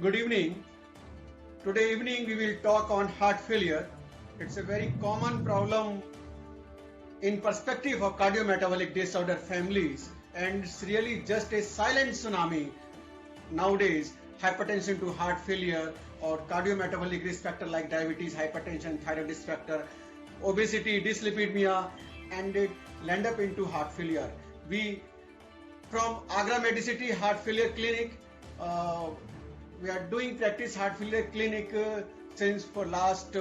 Good evening. Today evening we will talk on heart failure. It's a very common problem in perspective of cardiometabolic disorder families, and it's really just a silent tsunami nowadays. Hypertension to heart failure or cardiometabolic risk factor like diabetes, hypertension, thyroid risk factor, obesity, dyslipidemia, and it land up into heart failure. We from Agra Medicity Heart Failure Clinic, uh, we are doing practice heart failure clinic since for last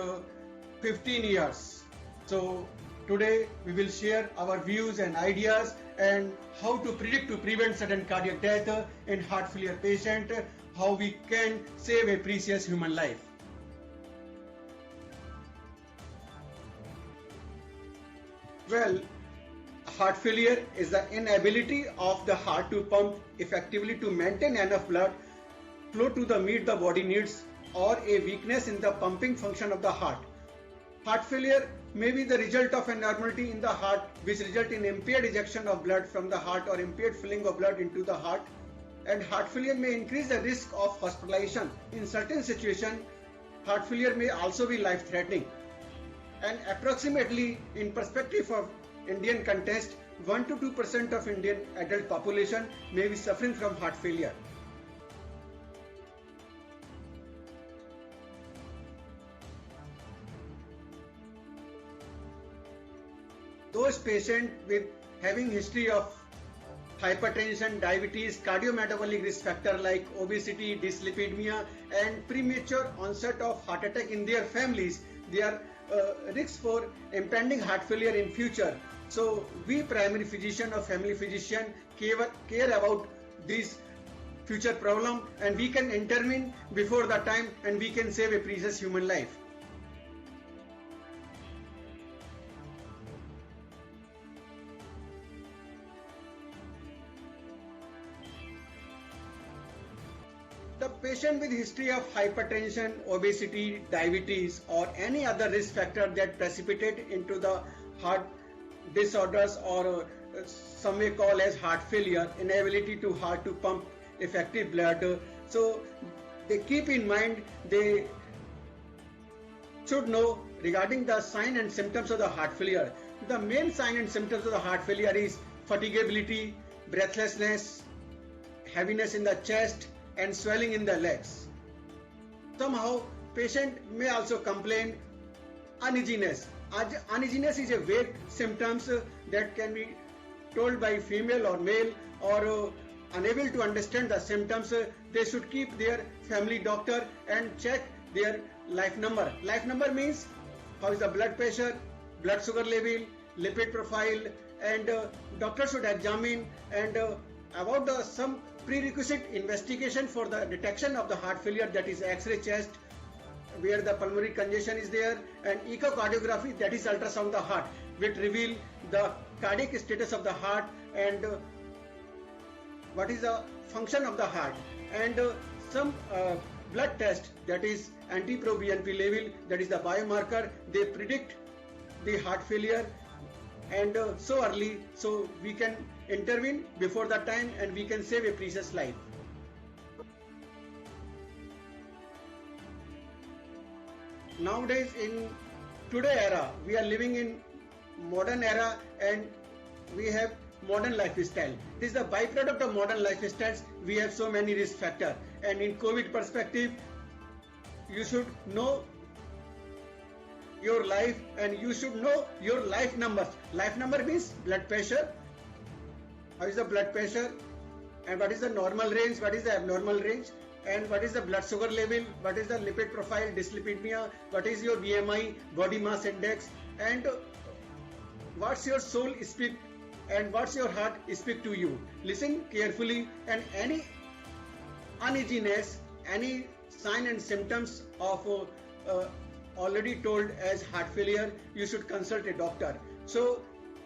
15 years. So today we will share our views and ideas and how to predict to prevent sudden cardiac death in heart failure patient, how we can save a precious human life. Well, heart failure is the inability of the heart to pump effectively to maintain enough blood flow to the meet the body needs, or a weakness in the pumping function of the heart. Heart failure may be the result of abnormality in the heart which result in impaired ejection of blood from the heart or impaired filling of blood into the heart, and heart failure may increase the risk of hospitalization. In certain situations, heart failure may also be life threatening, and approximately in perspective of Indian context, 1 to 2% of Indian adult population may be suffering from heart failure. Those patients with having history of hypertension, diabetes, cardiometabolic risk factor like obesity, dyslipidemia, and premature onset of heart attack in their families, they are risks for impending heart failure in future. So we primary physician or family physician care about these future problem, and we can intervene before the time, and we can save a precious human life. The patient with history of hypertension, obesity, diabetes, or any other risk factor that precipitate into the heart disorders, or some may call as heart failure, inability to heart to pump effective blood. So they keep in mind, they should know regarding the sign and symptoms of the heart failure. The main sign and symptoms of the heart failure is fatigability, breathlessness, heaviness in the chest, and swelling in the legs. Somehow patient may also complain uneasiness. Uneasiness is a vague symptoms that can be told by female or male, or unable to understand the symptoms. They should keep their family doctor and check their life number. Life number means how is the blood pressure, blood sugar level, lipid profile, and doctor should examine and about the some prerequisite investigation for the detection of the heart failure, that is X-ray chest where the pulmonary congestion is there, and echocardiography, that is ultrasound the heart, which reveal the cardiac status of the heart and what is the function of the heart, and some blood test, that is anti-proBNP level, that is the biomarker. They predict the heart failure and so early, so we can intervene before the time and we can save a precious life. Nowadays, in today era, we are living in modern era, and we have modern lifestyle. This is the byproduct of modern lifestyles. We have so many risk factors, and in COVID perspective, you should know your life and you should know your life numbers. Life number means blood pressure. How is the blood pressure, and what is the normal range, what is the abnormal range, and what is the blood sugar level, what is the lipid profile, dyslipidemia, what is your BMI, body mass index, and what's your soul speak and what's your heart speak to you. Listen carefully, and any uneasiness, any sign and symptoms of already told as heart failure, you should consult a doctor. So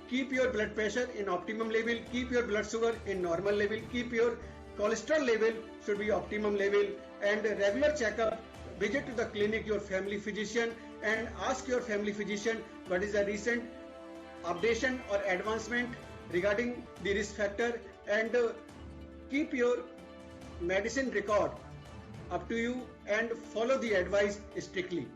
keep your blood pressure in optimum level, keep your blood sugar in normal level, keep your cholesterol level should be optimum level, and regular checkup. Visit to the clinic your family physician and ask your family physician what is the recent updation or advancement regarding the risk factor, and keep your medicine record up to you and follow the advice strictly.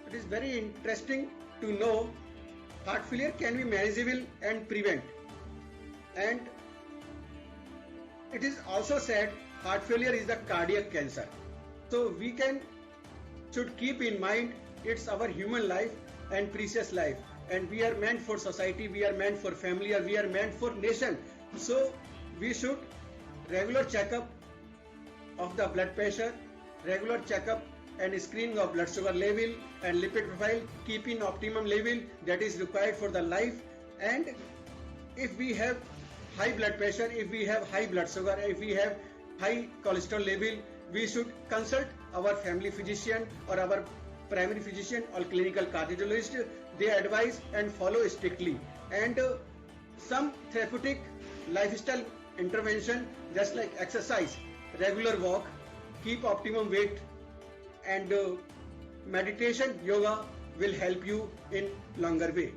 It is very interesting to know heart failure can be manageable and prevent. And it is also said heart failure is the cardiac cancer. So we should keep in mind it's our human life and precious life, and we are meant for society, we are meant for family, or we are meant for nation. So we should regular checkup of the blood pressure, regular checkup and screening of blood sugar level and lipid profile keep in optimum level that is required for the life. And if we have high blood pressure, if we have high blood sugar, if we have high cholesterol level, we should consult our family physician or our primary physician or clinical cardiologist. They advise and follow strictly. And some therapeutic lifestyle intervention just like exercise, regular walk, keep optimum weight, and meditation, yoga will help you in longer way.